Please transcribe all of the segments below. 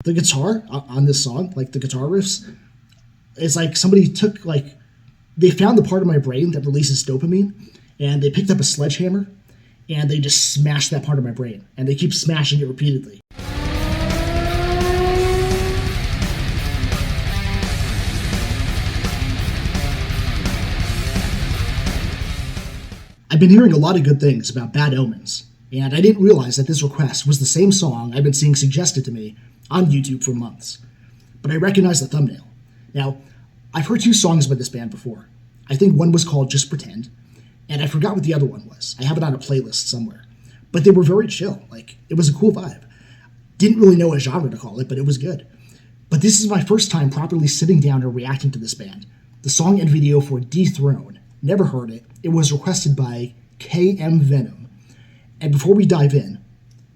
The guitar on this song, like the guitar riffs, it's like somebody took they found the part of my brain that releases dopamine, and they picked up a sledgehammer and they just smashed that part of my brain, and they keep smashing it repeatedly. I've been hearing a lot of good things about Bad Omens, and I didn't realize that this request was the same song I've been seeing suggested to me on YouTube for months. But I recognize the thumbnail. Now, I've heard 2 songs by this band before. I think one was called Just Pretend, and I forgot what the other one was. I have it on a playlist somewhere. But they were very chill. It was a cool vibe. Didn't really know a genre to call it, but it was good. But this is my first time properly sitting down and reacting to this band. The song and video for Dethrone. Never heard it. It was requested by KM Venom. And before we dive in,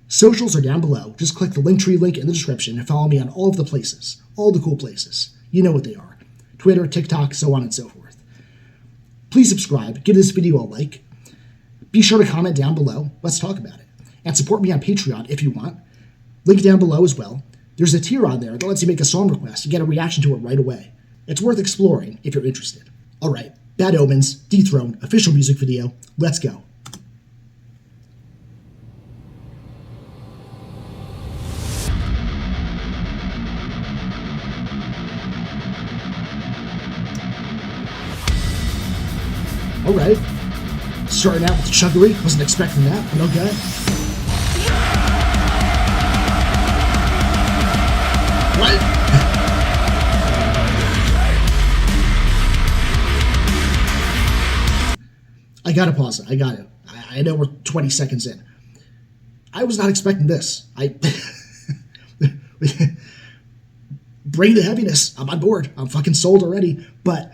socials are down below. Just click the Linktree link in the description and follow me on all of the places. All the cool places. You know what they are. Twitter, TikTok, so on and so forth. Please subscribe. Give this video a like. Be sure to comment down below. Let's talk about it. And support me on Patreon if you want. Link down below as well. There's a tier on there that lets you make a song request and get a reaction to it right away. It's worth exploring if you're interested. Alright, Bad Omens, Dethrone, official music video. Let's go. Alright. Starting out with Chuggery. Wasn't expecting that, but okay. What? I gotta pause it. I got it. I know we're 20 seconds in. I was not expecting this. Bring the heaviness. I'm on board. I'm fucking sold already. But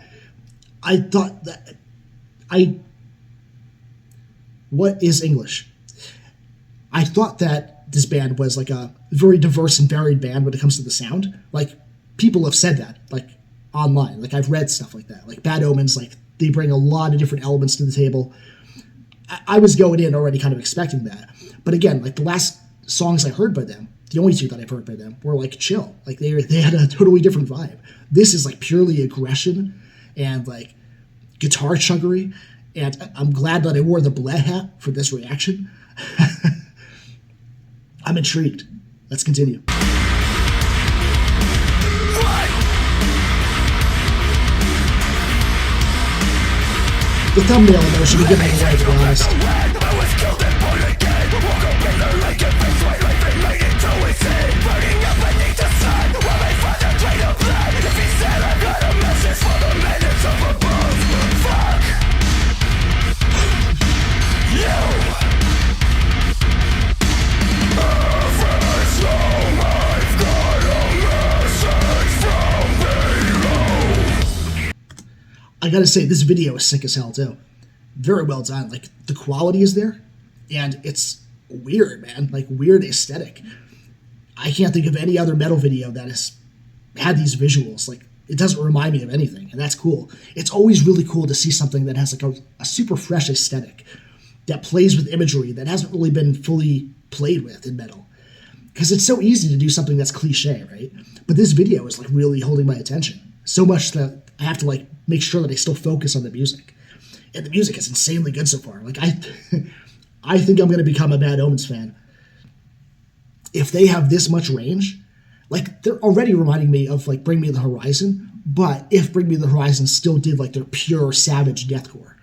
I thought that what is English? I thought that this band was a very diverse and varied band when it comes to the sound. People have said that, online. I've read stuff like that. Bad Omens, they bring a lot of different elements to the table. I was going in already kind of expecting that. But again, the last songs I heard by them, the only 2 that I've heard by them, were chill. They had a totally different vibe. This is purely aggression and guitar chuggery. And I'm glad that I wore the Bled hat for this reaction. I'm intrigued. Let's continue. The thumbnail though should be giving it away, to be honest. I gotta say, this video is sick as hell too. Very well done. The quality is there, and it's weird, man. Weird aesthetic. I can't think of any other metal video that has had these visuals. It doesn't remind me of anything, and that's cool. It's always really cool to see something that has a super fresh aesthetic that plays with imagery that hasn't really been fully played with in metal. Because it's so easy to do something that's cliche, right? But this video is really holding my attention. So much that I have to make sure that I still focus on the music. And the music is insanely good so far. I think I'm going to become a Bad Omens fan. If they have this much range, they're already reminding me of Bring Me the Horizon, but if Bring Me the Horizon still did their pure savage deathcore.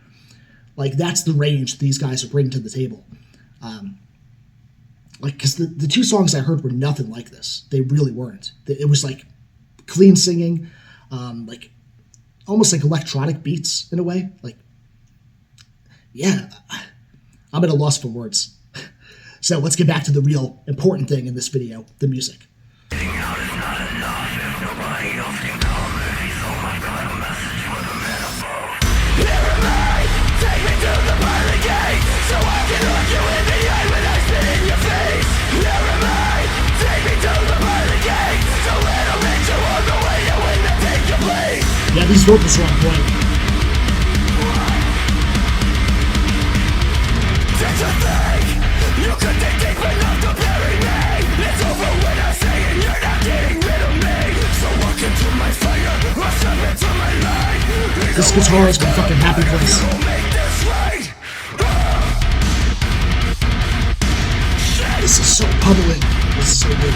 That's the range these guys are bringing to the table. Because the 2 songs I heard were nothing like this. They really weren't. It was clean singing, almost electronic beats in a way. Yeah, I'm at a loss for words. So let's get back to the real important thing in this video, the music. Yeah, these vocals are on point. You could dig deep enough to bury me. It's over when I'm saying you're not getting guitar is my fucking happy place. This is so pummeling. This is so good.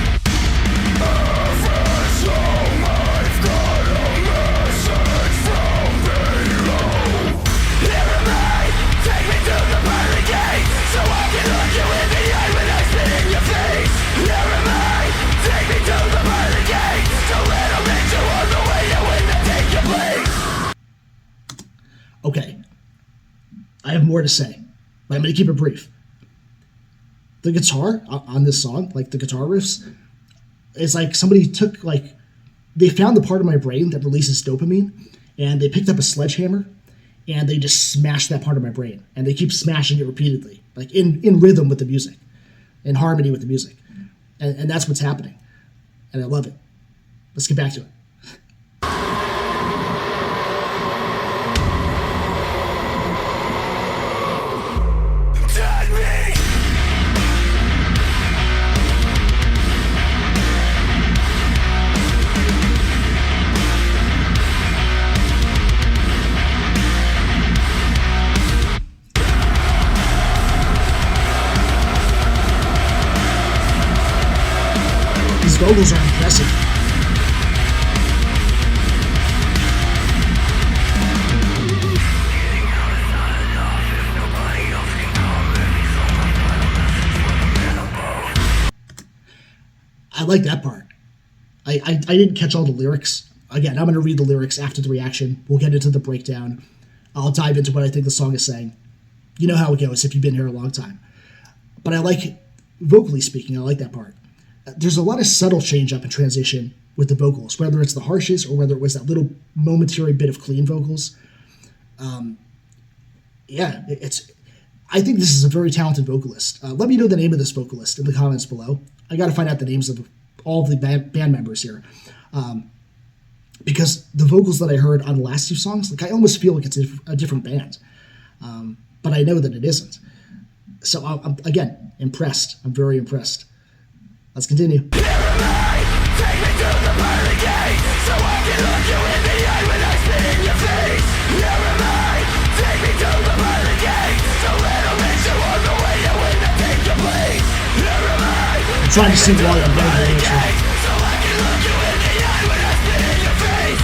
Okay, I have more to say, but I'm going to keep it brief. The guitar on this song, like the guitar riffs, is like somebody took, like, they found the part of my brain that releases dopamine, and they picked up a sledgehammer, and they just smashed that part of my brain, and they keep smashing it repeatedly, like in rhythm with the music, in harmony with the music, and that's what's happening, and I love it. Let's get back to it. These vocals are impressive. I like that part. I didn't catch all the lyrics. Again, I'm going to read the lyrics after the reaction. We'll get into the breakdown. I'll dive into what I think the song is saying. You know how it goes if you've been here a long time. But I like, vocally speaking, I like that part. There's a lot of subtle change up and transition with the vocals, whether it's the harshes or whether it was that little momentary bit of clean vocals. Yeah, it's. I think this is a very talented vocalist. Let me know the name of this vocalist in the comments below. I got to find out the names of all of the band members here, because the vocals that I heard on the last two songs, like I almost feel like it's a different band, but I know that it isn't. So I'm again impressed. I'm very impressed. Let's continue. Take me to the pearly gate, so I can look you in the eye when I spit in your face. Take me to the pearly gate, so little bit you on the way to win and take your place. I'm trying to sing while I'm going to the so I can look you in the eye when I spit in your face.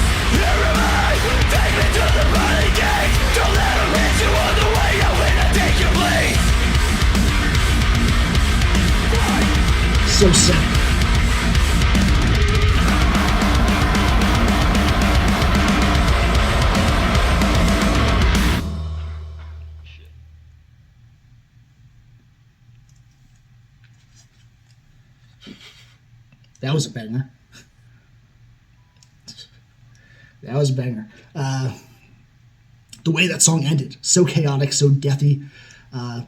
Take me to the pearly gate, so little bit you on the way to win and take your place. So sick. That was a banger. That was a banger. The way that song ended, so chaotic, so deathy. Man,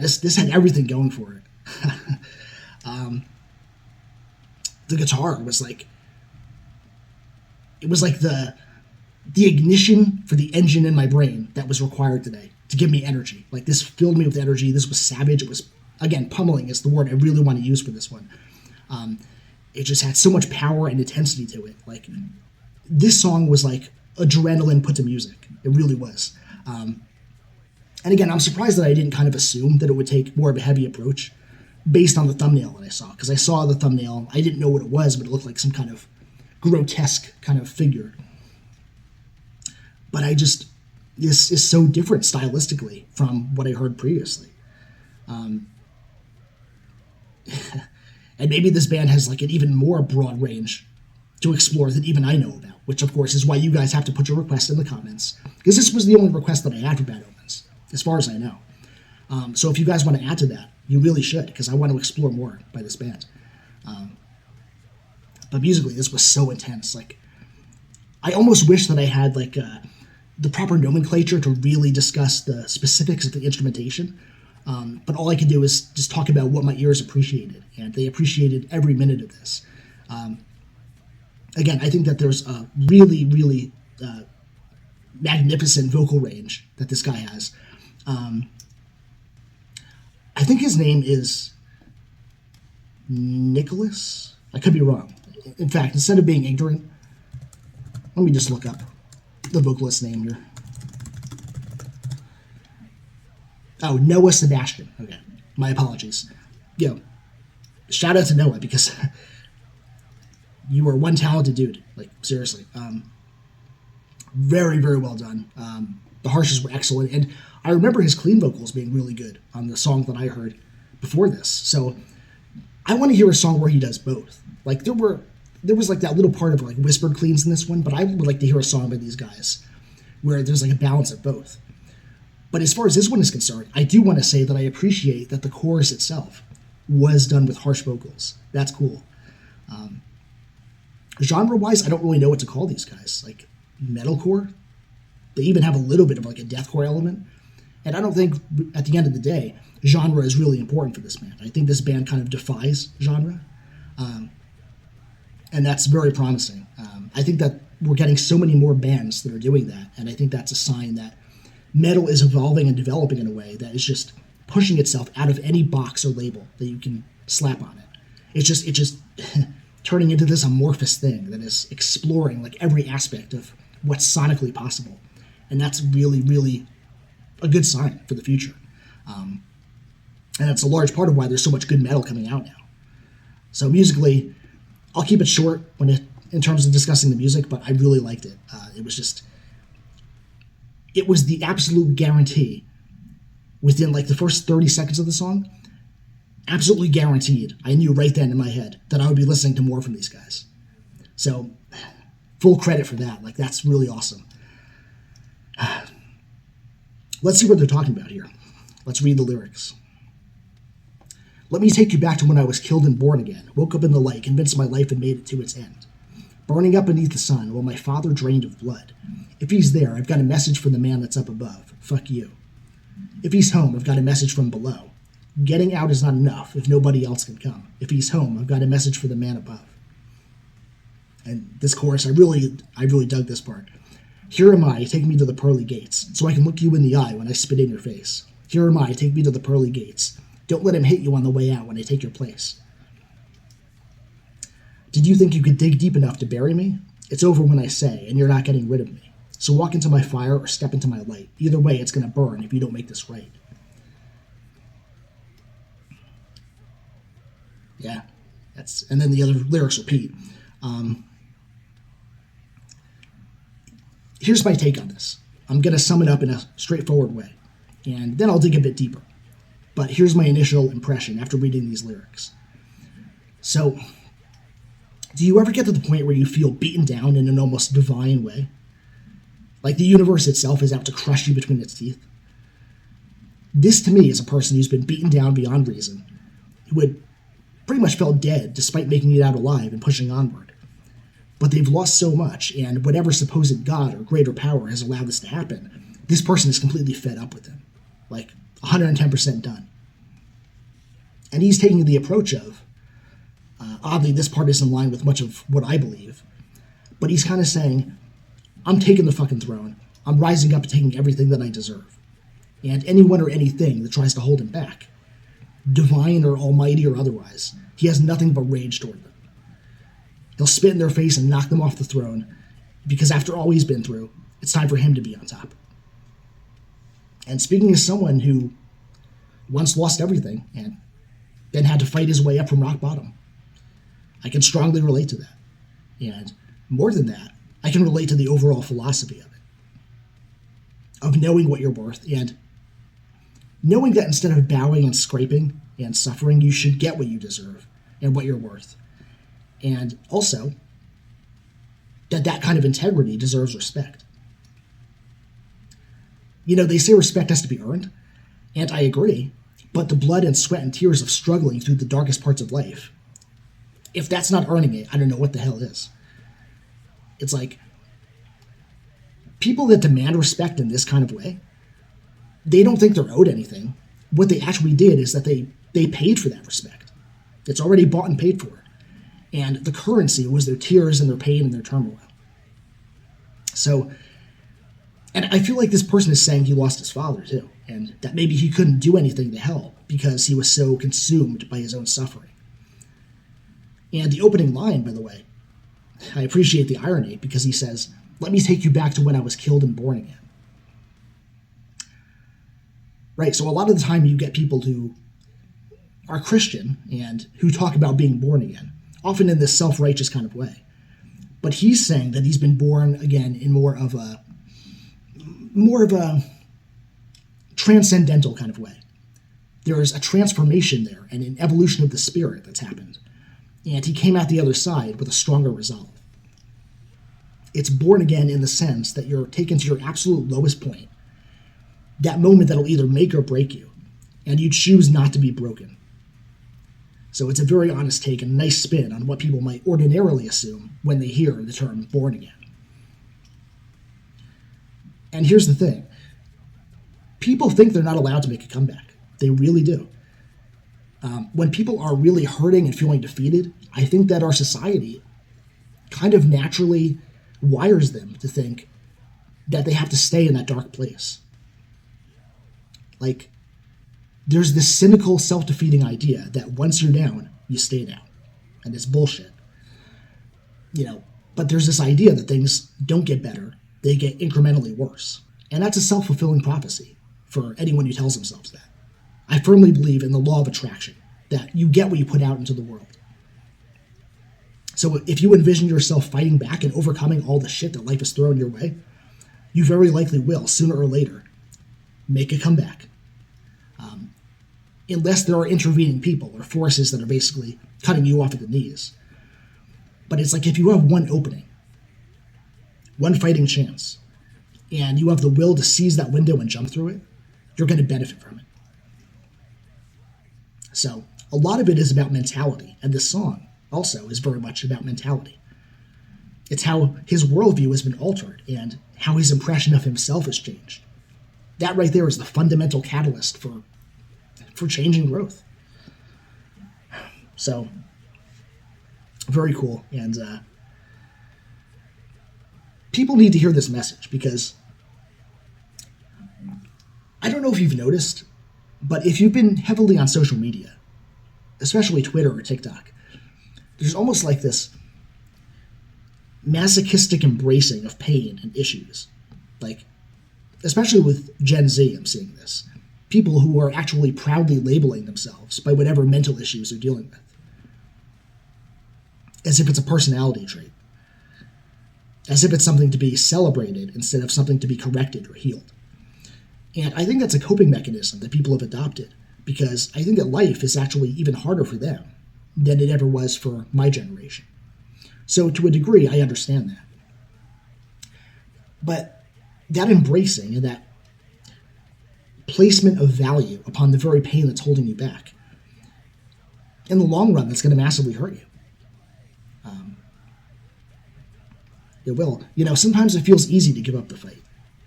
this had everything going for it. The guitar was like, it was like the ignition for the engine in my brain that was required today to give me energy. Like, this filled me with energy. This was savage. It was, again, pummeling is the word I really want to use for this one. It just had so much power and intensity to it. Like, this song was like adrenaline put to music. It really was. And again, I'm surprised that I didn't kind of assume that it would take more of a heavy approach based on the thumbnail that I saw. Because I saw the thumbnail, I didn't know what it was, but it looked like some kind of grotesque kind of figure. But this is so different stylistically from what I heard previously. And maybe this band has like an even more broad range to explore than even I know about, which of course is why you guys have to put your request in the comments, because this was the only request that I had for Bad Omens, as far as I know. So if you guys want to add to that, you really should, because I want to explore more by this band. But musically, this was so intense. Like, I almost wish that I had like the proper nomenclature to really discuss the specifics of the instrumentation. But all I can do is just talk about what my ears appreciated, and they appreciated every minute of this. Again, I think that there's a really, really magnificent vocal range that this guy has. I think his name is Nicholas. I could be wrong. In fact, instead of being ignorant, let me just look up. the vocalist's name here. Oh, Noah Sebastian. Okay, my apologies. Yo, shout out to Noah because you are one talented dude. Like, seriously. Very, very well done. The harshes were excellent. And I remember his clean vocals being really good on the song that I heard before this. So I want to hear a song where he does both. Like, there was like that little part of like whispered cleans in this one, but I would like to hear a song by these guys where there's like a balance of both. But as far as this one is concerned, I do want to say that I appreciate that the chorus itself was done with harsh vocals. That's cool. Genre-wise, I don't really know what to call these guys. Like, metalcore? They even have a little bit of like a deathcore element. And I don't think, at the end of the day, genre is really important for this band. I think this band kind of defies genre. And that's very promising. I think that we're getting so many more bands that are doing that. And I think that's a sign that metal is evolving and developing in a way that is just pushing itself out of any box or label that you can slap on it. It's just turning into this amorphous thing that is exploring like every aspect of what's sonically possible. And that's really, really a good sign for the future. And that's a large part of why there's so much good metal coming out now. So musically, I'll keep it short in terms of discussing the music, but I really liked it. It was the absolute guarantee within like the first 30 seconds of the song. Absolutely guaranteed. I knew right then in my head that I would be listening to more from these guys. So full credit for that. Like, that's really awesome. Let's see what they're talking about here. Let's read the lyrics. Let me take you back to when I was killed and born again, woke up in the light, convinced my life had made it to its end. Burning up beneath the sun while my father drained of blood. If he's there, I've got a message from the man that's up above. Fuck you. If he's home, I've got a message from below. Getting out is not enough if nobody else can come. If he's home, I've got a message for the man above. And this chorus, I really dug this part. Here am I, take me to the pearly gates, so I can look you in the eye when I spit in your face. Here am I, take me to the pearly gates. Don't let him hit you on the way out when I take your place. Did you think you could dig deep enough to bury me? It's over when I say, and you're not getting rid of me. So walk into my fire or step into my light. Either way, it's going to burn if you don't make this right. Yeah, and then the other lyrics repeat. Here's my take on this. I'm going to sum it up in a straightforward way, and then I'll dig a bit deeper. But here's my initial impression after reading these lyrics. So, do you ever get to the point where you feel beaten down in an almost divine way? Like the universe itself is out to crush you between its teeth? This, to me, is a person who's been beaten down beyond reason, who had pretty much felt dead despite making it out alive and pushing onward. But they've lost so much, and whatever supposed God or greater power has allowed this to happen, this person is completely fed up with them. Like, 110% done. And he's taking the approach of, oddly, this part is in line with much of what I believe, but he's kind of saying, I'm taking the fucking throne. I'm rising up and taking everything that I deserve. And anyone or anything that tries to hold him back, divine or almighty or otherwise, he has nothing but rage toward them. He'll spit in their face and knock them off the throne, because after all he's been through, it's time for him to be on top. And speaking as someone who once lost everything and then had to fight his way up from rock bottom, I can strongly relate to that. And more than that, I can relate to the overall philosophy of it. Of knowing what you're worth and knowing that instead of bowing and scraping and suffering, you should get what you deserve and what you're worth. And also, that kind of integrity deserves respect. You know, they say respect has to be earned, and I agree, but the blood and sweat and tears of struggling through the darkest parts of life, if that's not earning it, I don't know what the hell is. It's like, people that demand respect in this kind of way, they don't think they're owed anything. What they actually did is that they paid for that respect. It's already bought and paid for. And the currency was their tears and their pain and their turmoil. So, and I feel like this person is saying he lost his father too, and that maybe he couldn't do anything to help because he was so consumed by his own suffering. And the opening line, by the way, I appreciate the irony because he says, Let me take you back to when I was killed and born again. Right, so a lot of the time you get people who are Christian and who talk about being born again, often in this self-righteous kind of way. But he's saying that he's been born again in more of a transcendental kind of way. There is a transformation there and an evolution of the spirit that's happened. And he came out the other side with a stronger resolve. It's born again in the sense that you're taken to your absolute lowest point, that moment that'll either make or break you, and you choose not to be broken. So it's a very honest take and a nice spin on what people might ordinarily assume when they hear the term born again. And here's the thing. People think they're not allowed to make a comeback. They really do. When people are really hurting and feeling defeated, I think that our society kind of naturally wires them to think that they have to stay in that dark place. Like, there's this cynical, self-defeating idea that once you're down, you stay down. And it's bullshit. But there's this idea that things don't get better, they get incrementally worse. And that's a self-fulfilling prophecy for anyone who tells themselves that. I firmly believe in the law of attraction, that you get what you put out into the world. So if you envision yourself fighting back and overcoming all the shit that life is throwing your way, you very likely will, sooner or later, make a comeback. Unless there are intervening people or forces that are basically cutting you off at the knees. But it's like if you have one opening, one fighting chance, and you have the will to seize that window and jump through it, you're going to benefit from it. So a lot of it is about mentality, and this song also is very much about mentality. It's how his worldview has been altered and how his impression of himself has changed. That right there is the fundamental catalyst for change and growth. So, very cool. And people need to hear this message because I don't know if you've noticed, but if you've been heavily on social media, especially Twitter or TikTok, there's almost like this masochistic embracing of pain and issues. Like, especially with Gen Z, I'm seeing this. People who are actually proudly labeling themselves by whatever mental issues they're dealing with. As if it's a personality trait. As if it's something to be celebrated instead of something to be corrected or healed. And I think that's a coping mechanism that people have adopted, because I think that life is actually even harder for them than it ever was for my generation. So to a degree, I understand that. But that embracing and that placement of value upon the very pain that's holding you back, in the long run, that's going to massively hurt you. It will. Sometimes it feels easy to give up the fight.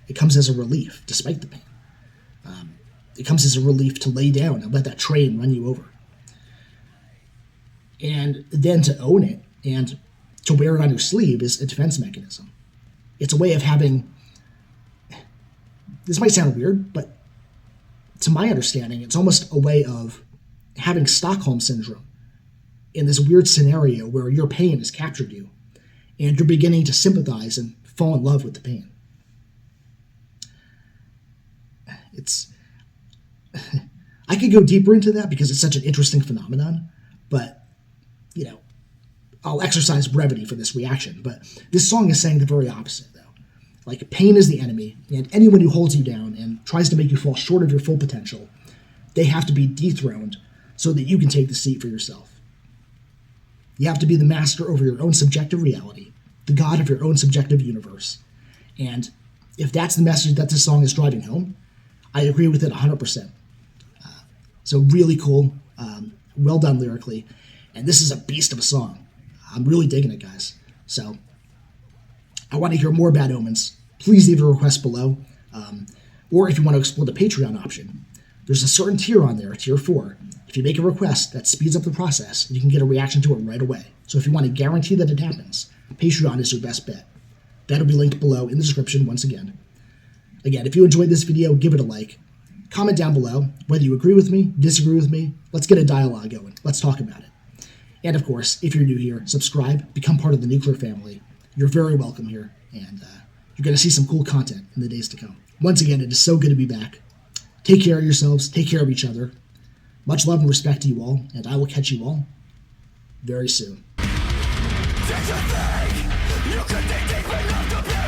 It comes as a relief, despite the pain. It comes as a relief to lay down and let that train run you over. And then to own it and to wear it on your sleeve is a defense mechanism. It's a way of having, this might sound weird, but to my understanding, it's almost a way of having Stockholm syndrome in this weird scenario where your pain has captured you and you're beginning to sympathize and fall in love with the pain. I could go deeper into that because it's such an interesting phenomenon, but, I'll exercise brevity for this reaction. But this song is saying the very opposite, though. Like, pain is the enemy, and anyone who holds you down and tries to make you fall short of your full potential, they have to be dethroned so that you can take the seat for yourself. You have to be the master over your own subjective reality, the god of your own subjective universe. And if that's the message that this song is driving home, I agree with it 100%. So really cool, well done lyrically, and this is a beast of a song. I'm really digging it, guys. So I want to hear more Bad Omens. Please leave a request below, or if you want to explore the Patreon option, there's a certain tier on there, tier 4. If you make a request, that speeds up the process, and you can get a reaction to it right away. So if you want to guarantee that it happens, Patreon is your best bet. That'll be linked below in the description once again. Again, if you enjoyed this video, give it a like. Comment down below whether you agree with me, disagree with me. Let's get a dialogue going. Let's talk about it. And of course, if you're new here, subscribe, become part of the Nuclear family. You're very welcome here. and you're going to see some cool content in the days to come. Once again, it is so good to be back. Take care of yourselves. Take care of each other. Much love and respect to you all, and I will catch you all very soon. Did you think you could dig deep enough to be